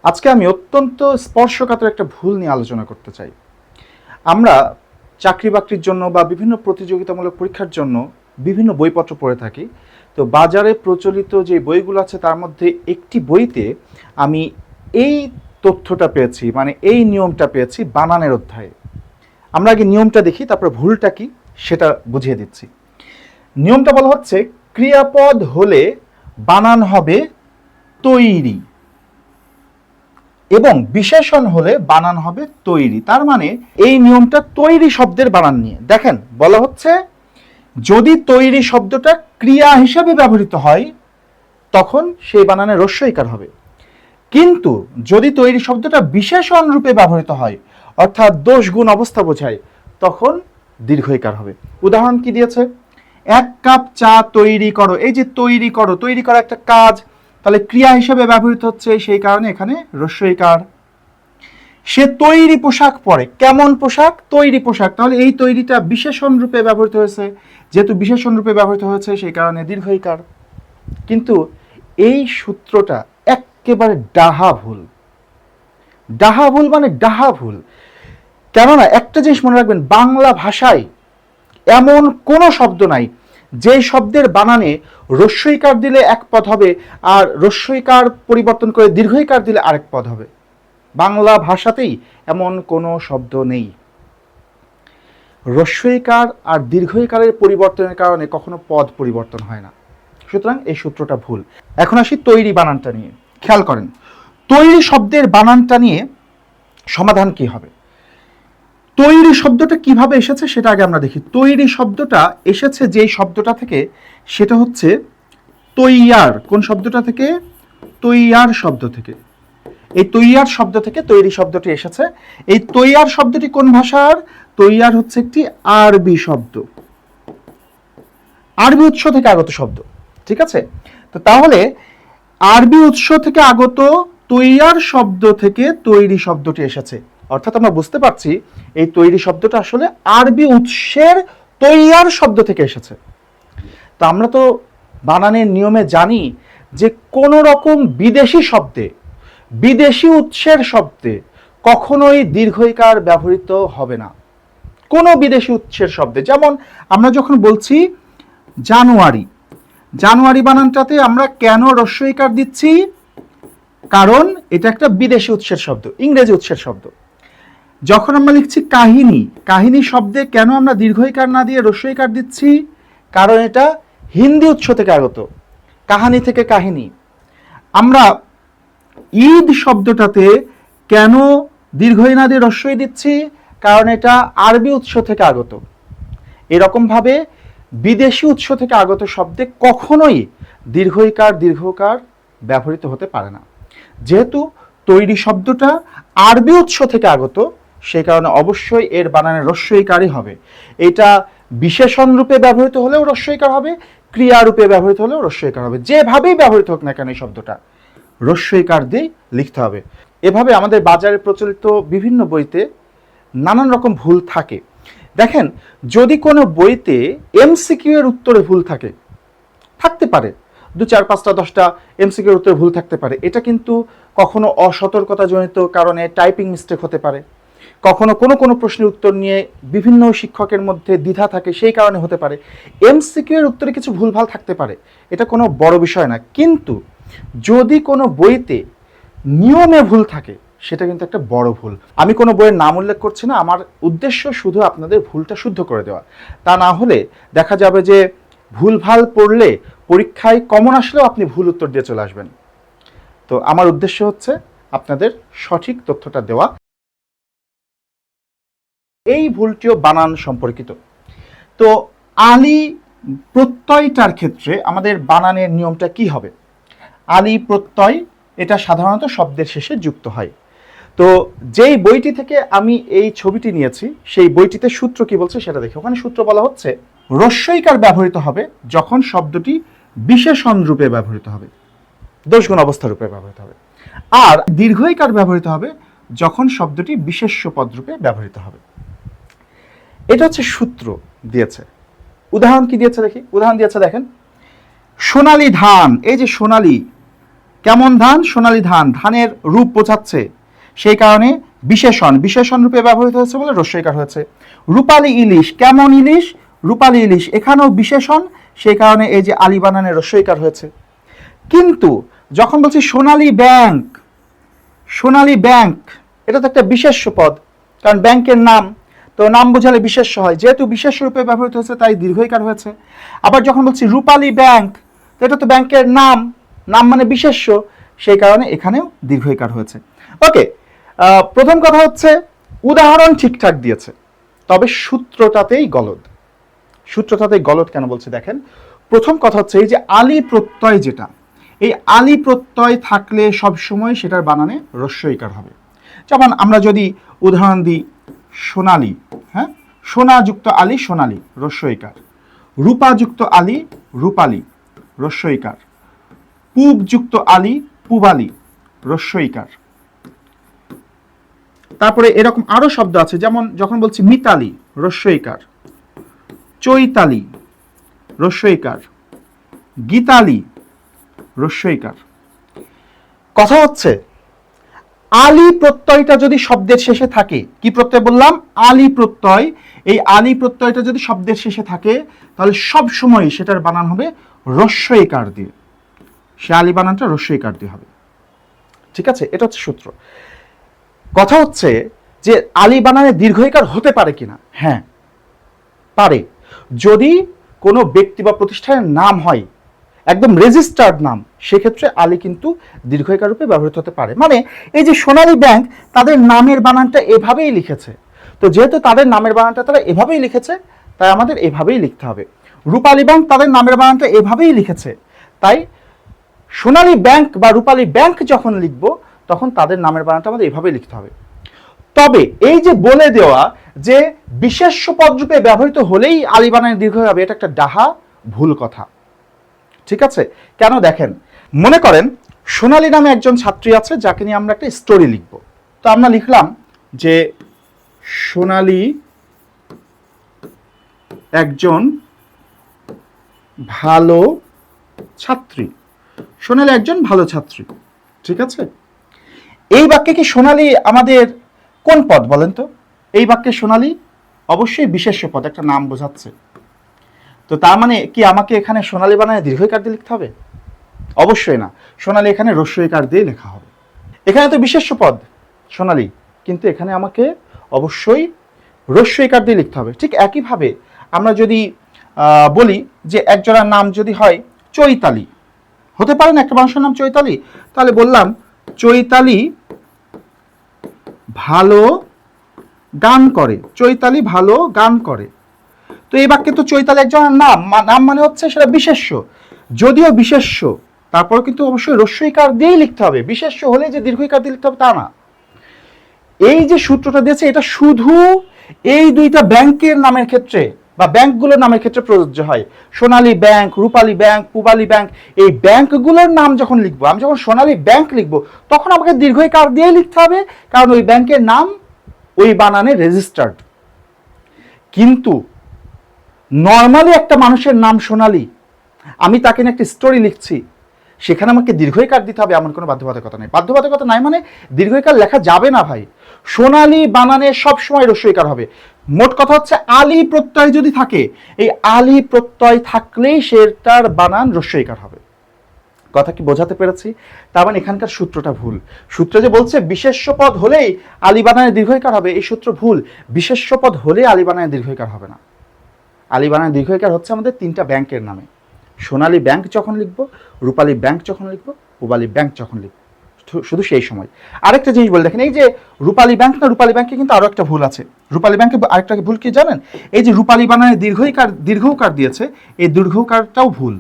আজকে আমি অত্যন্ত স্পর্শকাতর একটা ভুল নিয়ে আলোচনা করতে চাই। আমরা চাকরি বাকরির জন্য বা বিভিন্ন প্রতিযোগিতামূলক পরীক্ষার জন্য বিভিন্ন বইপত্র পড়ে থাকি। তো বাজারে প্রচলিত যে বইগুলো আছে তার মধ্যে একটি বইতে আমি এই তথ্যটা পেয়েছি, মানে এই নিয়মটা পেয়েছি বানানের অধ্যায়ে। আমরা আগে নিয়মটা দেখি, তারপর ভুলটা কি সেটা বুঝিয়ে দিচ্ছি। নিয়মটা বলা হচ্ছে, ক্রিয়াপদ হলে বানান হবে তৈরি এবং বিশেষণ হলে বানান হবে তৈরি। তার মানে এই নিয়মটা তৈরি শব্দের বানান নিয়ে। দেখেন, বলা হচ্ছে যদি তৈরি শব্দটা ক্রিয়া হিসাবে ব্যবহৃত হয় তখন সেই বানানে রস্যইকার হবে, কিন্তু যদি তৈরি শব্দটা বিশেষণ রূপে ব্যবহৃত হয় অর্থাৎ দোষ গুণ অবস্থা বোঝায় তখন দীর্ঘইকার হবে। উদাহরণ কি দিয়েছে? 1 কাপ চা তৈরি করো। এই যে তৈরি করো, তৈরি করা একটা কাজ, তাহলে ক্রিয়া হিসেবে ব্যবহৃত হচ্ছে, সেই কারণে এখানে রস্যইকার। সে তৈরি পোশাক পরে। কেমন পোশাক? তৈরি পোশাক। তাহলে এই তৈরিটা বিশেষণ রূপে ব্যবহৃত হয়েছে, যেহেতু বিশেষণ রূপে ব্যবহৃত হয়েছে সেই কারণে দীর্ঘইকার। কিন্তু এই সূত্রটা একেবারে ডাহা ভুল। ডাহা ভুল মানে ডাহা ভুল। কেননা একটা জিনিস মনে রাখবেন, বাংলা ভাষায় এমন কোনো শব্দ নাই যে শব্দের বানানে রস্যইকার দিলে এক পদ হবে আর রস্যইকার পরিবর্তন করে দীর্ঘইকার দিলে আরেক পদ হবে। বাংলা ভাষাতেই এমন কোনো শব্দ নেই। রস্যইকার আর দীর্ঘইকারের পরিবর্তনের কারণে কখনো পদ পরিবর্তন হয় না। সুতরাং এই সূত্রটা ভুল। এখন আসি তৈরি বানানটা নিয়ে। খেয়াল করেন, তৈরি শব্দের বানানটা নিয়ে সমাধান কি হবে। তৈরি শব্দটা কিভাবে এসেছে সেটা আগে আমরা দেখি। তৈরি শব্দটা এসেছে যেই শব্দটা থেকে, সেটা হচ্ছে তৈয়ার। কোন শব্দটা থেকে? তৈয়ার শব্দ থেকে। এই তৈয়ার শব্দ থেকে তৈরি শব্দটি এসেছে। এই তৈয়ার শব্দটি কোন ভাষার? তৈয়ার হচ্ছে একটি আরবি শব্দ, আরবি উৎস থেকে আগত শব্দ। ঠিক আছে? তো তাহলে আরবি উৎস থেকে আগত তৈয়ার শব্দ থেকে তৈরি শব্দটি এসেছে। অর্থাৎ আমরা বুঝতে পারছি এই তৈরি শব্দটা আসলে আরবি উৎসের তৈয়ার শব্দ থেকে এসেছে। তো আমরা তো বানানের নিয়মে জানি যে কোনো রকম বিদেশি শব্দে, বিদেশি উৎসের শব্দে কখনোই দীর্ঘইকার ব্যবহৃত হবে না। কোনো বিদেশি উৎসের শব্দে, যেমন আমরা যখন বলছি জানুয়ারি, জানুয়ারি বানানটাতে আমরা কেন রস্যইকার দিচ্ছি? কারণ এটা একটা বিদেশি উৎসের শব্দ, ইংরেজি উৎসের শব্দ। যখন আমরা লিখছি কাহিনী, কাহিনী শব্দে কেন আমরা দীর্ঘইকার না দিয়ে রস্যইকার দিচ্ছি? কারণ এটা হিন্দি উৎস থেকে আগত, কাহানি থেকে কাহিনী। আমরা ঈদ শব্দটাতে কেন দীর্ঘই না দিয়ে রস্যই দিচ্ছি? কারণ এটা আরবি উৎস থেকে আগত। এরকমভাবে বিদেশি উৎস থেকে আগত শব্দে কখনোই দীর্ঘইকার দীর্ঘকার ব্যবহৃত হতে পারে না। যেহেতু তৈরি শব্দটা আরবি উৎস থেকে আগত, সেই কারণে অবশ্যই এর বানানে রস্যইকারই হবে। এটা বিশেষণ রূপে ব্যবহৃত হলেও রস্যইকার হবে, ক্রিয়া রূপে ব্যবহৃত হলেও রস্যইকার হবে। যেভাবেই ব্যবহৃত হোক না কেন এই শব্দটা রস্যইকার দিয়ে লিখতে হবে। এভাবে আমাদের বাজারে প্রচলিত বিভিন্ন বইতে নানান রকম ভুল থাকে। দেখেন, যদি কোনো বইতে এমসিকিউ এর উত্তরে ভুল থাকে, থাকতে পারে 2, 4, 5টা 10টা এমসিকিউ এর উত্তরে ভুল থাকতে পারে। এটা কিন্তু কখনো অসতর্কতাজনিত কারণে টাইপিং মিস্টেক হতে পারে, কখনো কোনো কোনো প্রশ্নের উত্তর নিয়ে বিভিন্ন শিক্ষকের মধ্যে দ্বিধা থাকে, সেই কারণে হতে পারে। এমসিকিউ এর উত্তরে কিছু ভুলভাল থাকতে পারে, এটা কোনো বড় বিষয় না। কিন্তু যদি কোনো বইতে নিয়মে ভুল থাকে সেটা কিন্তু একটা বড় ভুল। আমি কোনো বইয়ের নাম উল্লেখ করছি না, আমার উদ্দেশ্য শুধু আপনাদের ভুলটা শুদ্ধ করে দেওয়া। তা না হলে দেখা যাবে যে ভুলভাল পড়লে পরীক্ষায় কমন আসলেও আপনি ভুল উত্তর দিয়ে চলে আসবেন। তো আমার উদ্দেশ্য হচ্ছে আপনাদের সঠিক তথ্যটা দেওয়া। এই ভুলটিও বানান সম্পর্কিত। তো আলি প্রত্যয়টার ক্ষেত্রে আমাদের বানানের নিয়মটা কি হবে? আলি প্রত্যয় এটা সাধারণত শব্দের শেষে যুক্ত হয়। তো যেই বইটি থেকে আমি এই ছবিটি নিয়েছি সেই বইটিতে সূত্র কি বলছে সেটা দেখি। ওখানে সূত্র বলা হচ্ছে রস্যইকার ব্যবহৃত হবে যখন শব্দটি বিশেষণ রূপে ব্যবহৃত হবে, দোষগুণ অবস্থা রূপে ব্যবহৃত হবে, আর দীর্ঘইকার ব্যবহৃত হবে যখন শব্দটি বিশেষ্য পদ রূপে ব্যবহৃত হবে। এটা হচ্ছে সূত্র দিয়েছে। উদাহরণ কি দিয়েছে দেখি। উদাহরণ দিয়েছে, দেখেন, সোনালী ধান। এই যে সোনালী, কেমন ধান? সোনালী ধান, ধানের রূপ বোঝাচ্ছে, সেই কারণে বিশেষণ, বিশেষণ রূপে ব্যবহৃত হয়েছে বলে রস্যইকার হয়েছে। রূপালী ইলিশ, কেমন ইলিশ? রূপালী ইলিশ, এখানেও বিশেষণ, সেই কারণে এই যে আলি বানানে রস্যইকার হয়েছে। কিন্তু যখন বলছি সোনালী ব্যাংক, সোনালী ব্যাংক, এটা তো একটা বিশেষ্য পদ, কারণ ব্যাংকের নাম, তো নাম বোঝালে বিশেষ্য হয়, যেহেতু বিশেষ্য রূপে ব্যবহৃত হয়েছে তাই দীর্ঘইকার হয়েছে। আবার যখন বলছি রূপালী ব্যাংক, তো এটা তো ব্যাংকের নাম, নাম মানে বিশেষ্য, সেই কারণে এখানেও দীর্ঘইকার হয়েছে। ওকে, প্রথম কথা হচ্ছে উদাহরণ ঠিকঠাক দিয়েছে, তবে সূত্রটাতেই গলদ। সূত্রটাতেই গলদ কেন বলছে দেখেন। প্রথম কথা হচ্ছে এই যে আলি প্রত্যয়, যেটা এই আলি প্রত্যয় থাকলে সবসময় সেটার বানানে রস্যইকার হবে। যেমন আমরা যদি উদাহরণ দিই, সোনালী, হ্যাঁ, সোনাযুক্ত আলি সোনালী, রস্যইকার। রূপাযুক্ত আলি রূপালী, রস্যইকার। পূবযুক্ত আলি পূবালী, রস্যইকার। তারপরে এরকম আরো শব্দ আছে, যেমন যখন বলছি মিতালি, রস্যইকার। চৈতালি, রস্যইকার। গীতালি, রস্যইকার। কথা হচ্ছে আলি প্রত্যয়টা যদি শব্দের শেষে থাকে, কি প্রত্যয় বললাম? আলি প্রত্যয়। এই আলি প্রত্যয়টা যদি শব্দের শেষে থাকে তাহলে সব সময় সেটার বানান হবে রস্যইকার দিয়ে, সে আলি বানানটা রস্যইকার দিয়ে হবে। ঠিক আছে, এটা হচ্ছে সূত্র। কথা হচ্ছে যে আলি বানানে দীর্ঘইকার হতে পারে কিনা? হ্যাঁ পারে, যদি কোনো ব্যক্তি বা প্রতিষ্ঠানের নাম হয়, একদম রেজিস্টার্ড নাম, সেক্ষেত্রে আলি কিন্তু দীর্ঘইকার রূপে ব্যবহৃত হতে পারে। মানে এই যে সোনালী ব্যাংক, তাদের নামের বানানটা এভাবেই লিখেছে, তো যেহেতু তাদের নামের বানানটা তারা এভাবেই লিখেছে, তাই আমাদের এভাবেই লিখতে হবে। রূপালী ব্যাংক তাদের নামের বানানটা এভাবেই লিখেছে, তাই সোনালী ব্যাংক বা রূপালী ব্যাংক যখন লিখব তখন তাদের নামের বানানটা আমাদের এভাবেই লিখতে হবে। তবে এই যে বলে দেওয়া যে বিশেষ্য পদ রূপে ব্যবহৃত হলেই আলি বানানে দীর্ঘ হবে, এটা একটা ডাহা ভুল কথা। ঠিক আছে, কেন দেখেন, মনে করেন সোনালী নামে একজন ছাত্রী আছে যাকে নিয়ে আমরা একটা স্টোরি লিখব। তো আমরা লিখলাম যে সোনালী একজন ভালো ছাত্রী, সোনালী একজন ভালো ছাত্রী। ঠিক আছে, এই বাক্যে কি সোনালী আমাদের কোন পদ বলেন তো? এই বাক্যে সোনালী অবশ্যই বিশেষ্য পদ, একটা নাম বোঝাচ্ছে। তো তার মানে কি আমাকে এখানে সোনালী বানানে দীর্ঘইকার দিয়ে লিখতে হবে? অবশ্যই না, সোনালী এখানে রস্যইকার দিয়ে লেখা হবে। এখানে তো বিশেষ্য পদ সোনালী, কিন্তু এখানে আমাকে অবশ্যই রস্যইকার দিয়ে লিখতে হবে। ঠিক একইভাবে আমরা যদি বলি যে একজনের নাম যদি হয় চৈতালি, হতে পারে না একটা মানুষের নাম চৈতালি, তাহলে বললাম চৈতালি ভালো গান করে, চৈতালি ভালো গান করে। তো এই বাক্যে তো চৈতালি একজনের নাম, নাম মানে হচ্ছে সেটা বিশেষ্য, যদিও বিশেষ্য তারপর কিন্তু অবশ্যই রস্যইকার দিয়েই লিখতে হবে, বিশেষ্য হলে যে দীর্ঘইকার দিয়ে লিখতে হবে তা না। এই যে সূত্রটা দিয়েছে এটা শুধু এই দুইটা ব্যাংকের নামের ক্ষেত্রে বা ব্যাংকগুলোর নামের ক্ষেত্রে প্রযোজ্য হয়। সোনালী ব্যাংক, রূপালী ব্যাংক, পূবালী ব্যাংক, এই ব্যাংকগুলোর নাম যখন লিখবো, আমি যখন সোনালী ব্যাংক লিখবো তখন আমাকে দীর্ঘইকার দিয়েই লিখতে হবে, কারণ ওই ব্যাংকের নাম ওই বানানে রেজিস্টার্ড। কিন্তু নর্মালি একটা মানুষের নাম সোনালী, আমি তাকে নিয়ে একটা স্টোরি লিখছি, সেখানে আমাকে দীর্ঘইকার দিতে হবে এমন কোনো বাধ্যবাধকতা নেই। বাধ্যবাধকতা নাই মানে দীর্ঘইকার লেখা যাবে না ভাই, সোনালী বানানে সবসময় রস্যইকার হবে। মোট কথা হচ্ছে আলি প্রত্যয় যদি থাকে, এই আলি প্রত্যয় থাকলেই সেটার বানান রস্যইকার হবে। কথা কি বোঝাতে পেরেছি? তার মানে এখানকার সূত্রটা ভুল। সূত্র যে বলছে বিশেষ্য পদ হলেই আলি বানানে দীর্ঘইকার হবে, এই সূত্র ভুল। বিশেষ্য পদ হলে আলি বানানে দীর্ঘইকার হবে না। আলি বানানে দীর্ঘইকার হচ্ছে আমাদের তিনটা ব্যাংকের নামে, সোনালী ব্যাংক যখন লিখব, রূপালী ব্যাংক যখন লিখব, পূবালী ব্যাংক যখন লিখব, শুধু সেই সময়। আরেকটা জিনিস বলে দেখেন, এই যে রূপালী ব্যাংক না, রূপালী ব্যাংকে কিন্তু আরো একটা ভুল আছে। রূপালী ব্যাংকে আরেকটা ভুল কি জানেন? এই যে রূপালী বানানে দীর্ঘকার দিয়েছে, এই দীর্ঘকারটাও ভুল।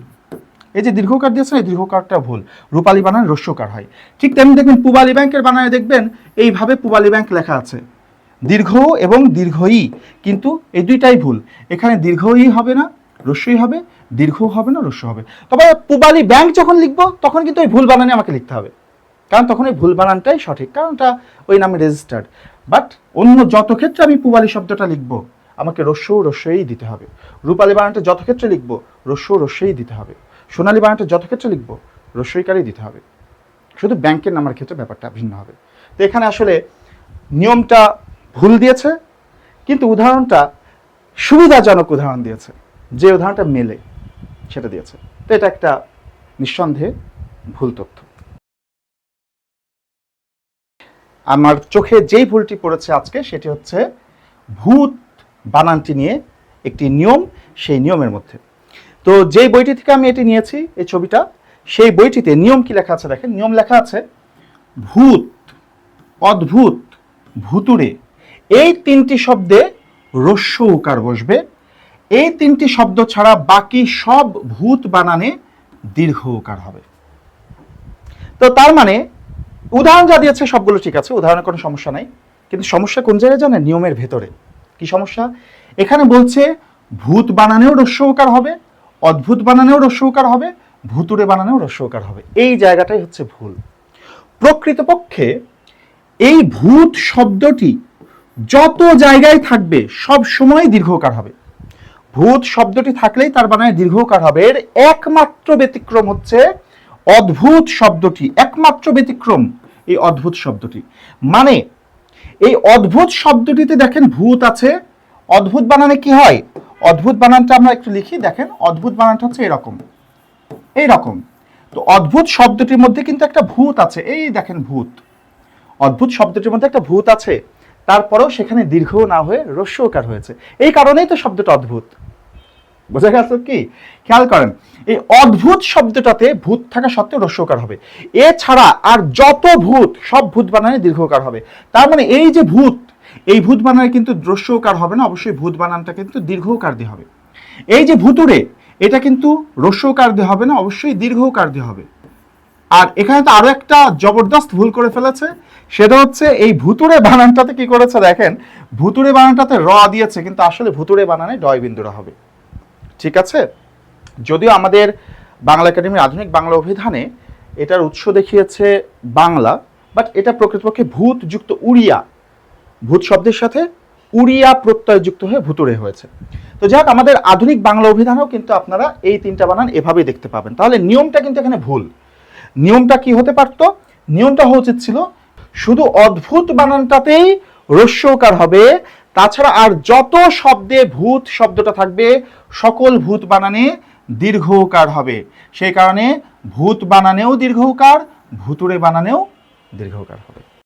এই যে দীর্ঘকার দিয়েছে, এই দীর্ঘকারটা ভুল, রূপালী বানানে রস্যকার হয়। ঠিক তেমনি দেখবেন পূবালী ব্যাংকের বানানে দেখবেন এইভাবে পূবালী ব্যাংক লেখা আছে, দীর্ঘ এবং দীর্ঘই, কিন্তু এই দুইটাই ভুল। এখানে দীর্ঘই হবে না, রস্যই হবে, দীর্ঘ হবে না, রস্য হবে। তবে পূবালী ব্যাংক যখন লিখবো তখন কিন্তু ওই ভুল বানানে আমাকে লিখতে হবে, কারণ তখন ওই ভুল বানানটাই সঠিক, কারণ ওটা ওই নামে রেজিস্টার্ড। বাট অন্য যত ক্ষেত্রে আমি পূবালী শব্দটা লিখবো আমাকে রস্যই দিতে হবে। রূপালী বানানটা যত ক্ষেত্রে লিখবো রস্যই দিতে হবে। সোনালী বানানটা যত ক্ষেত্রে লিখবো রস্যইকারই দিতে হবে। শুধু ব্যাংকের নামের ক্ষেত্রে ব্যাপারটা ভিন্ন হবে। তো এখানে আসলে নিয়মটা ভুল দিয়েছে, কিন্তু উদাহরণটা সুবিধাজনক উদাহরণ দিয়েছে, যে উদাহরণটা মেলে সেটা দিয়েছে। তো এটা একটা নিঃসন্দেহে ভুল তথ্য। আমার চোখে যেই ভুলটি পড়েছে আজকে সেটি হচ্ছে ভূত বানানটি নিয়ে একটি নিয়ম, সেই নিয়মের মধ্যে। তো যেই বইটি থেকে আমি এটি নিয়েছি, এই ছবিটা, সেই বইটিতে নিয়ম কি লেখা আছে দেখেন। নিয়ম লেখা আছে ভূত, অদ্ভুত, ভুতুড়ে, এই তিনটি শব্দে হ্রস্ব উকার বসবে। এই তিনটি শব্দ ছাড়া বাকি সব ভূত বানানে দীর্ঘ উকার হবে। তো তার মানে উদাহরণ যা দিয়েছে সবগুলো ঠিক আছে, উদাহরণের কোনো সমস্যা নাই, কিন্তু সমস্যা কোন জায়গায় জানেন? নিয়মের ভেতরে। কি সমস্যা? এখানে বলছে ভূত বানানেও হ্রস্ব উকার হবে, অদ্ভুত বানানেও হ্রস্ব উকার হবে, ভুতুড়ে বানানেও হ্রস্ব উকার হবে। এই জায়গাটাই হচ্ছে ভুল। প্রকৃতপক্ষে এই ভূত শব্দটি যত জায়গায় থাকবে সব সময় দীর্ঘকার হবে। ভূত শব্দটি থাকলেই তার বানায় দীর্ঘকার হবে। এর একমাত্র ব্যতিক্রম হচ্ছে অদ্ভুত শব্দটি, একমাত্র ব্যতিক্রম এই অদ্ভুত শব্দটি। মানে এই অদ্ভুত শব্দটিতে দেখেন ভূত আছে। অদ্ভুত বানানে কি হয়? অদ্ভুত বানানটা আমরা একটু লিখি, দেখেন অদ্ভুত বানানটা হচ্ছে এরকম, এইরকম। তো অদ্ভুত শব্দটির মধ্যে কিন্তু একটা ভূত আছে, এই দেখেন ভূত। অদ্ভুত শব্দটির মধ্যে একটা ভূত আছে, তারপরেও সেখানে দীর্ঘ না হয়ে হ্রস্ব উকার হয়েছে। এই কারণেই তো শব্দটা অদ্ভুত। বোঝা গেছে কি? খেয়াল করেন, এই অদ্ভুত শব্দটাতে ভূত থাকা সত্ত্বেও হ্রস্ব উকার হবে। এছাড়া আর যত ভূত, সব ভূত বানানে দীর্ঘ উকার হবে। তার মানে এই যে ভূত, এই ভূত বানানে কিন্তু হ্রস্ব উকার হবে না, অবশ্যই ভূত বানানটা কিন্তু দীর্ঘ উকার দিয়ে হবে। এই যে ভুতুড়ে, এটা কিন্তু হ্রস্ব উকার দিয়ে হবে না, অবশ্যই দীর্ঘ উকার দিয়ে হবে। আর এখানে তো আরো একটা জবরদস্ত ভুল করে ফেলেছে, সেটা হচ্ছে এই ভুতুড়ে বানানটাতে কি করেছে দেখেন, ভুতুড়ে বানানটাতে র দিয়েছে, কিন্তু আসলে ভুতুড়ে বানানে ডয় বিন্দুরা হবে। ঠিক আছে? যদিও আমাদের বাংলা একাডেমির আধুনিক বাংলা অভিধানে এটার উৎস দেখিয়েছে বাংলা, বাট এটা প্রকৃতপক্ষে ভূত যুক্ত উড়িয়া, ভূত শব্দের সাথে উড়িয়া প্রত্যয় যুক্ত হয়ে ভুতুড়ে হয়েছে। তো যাক, আমাদের আধুনিক বাংলা অভিধানেও কিন্তু আপনারা এই তিনটা বানান এভাবেই দেখতে পাবেন। তাহলে নিয়মটা কিন্তু এখানে ভুল। নিয়মটা কি হতে পারত? নিয়মটা হওয়া উচিত ছিল শুধু অদ্ভুত বানানটাতেই হ্রস্ব উকার হবে, তাছাড়া আর যত শব্দে ভূত শব্দটা থাকবে সকল ভূত বানানে দীর্ঘ উকার হবে। সেই কারণে ভূত বানানেও দীর্ঘ উকার, ভুতুড়ে বানানেও দীর্ঘ উকার হবে।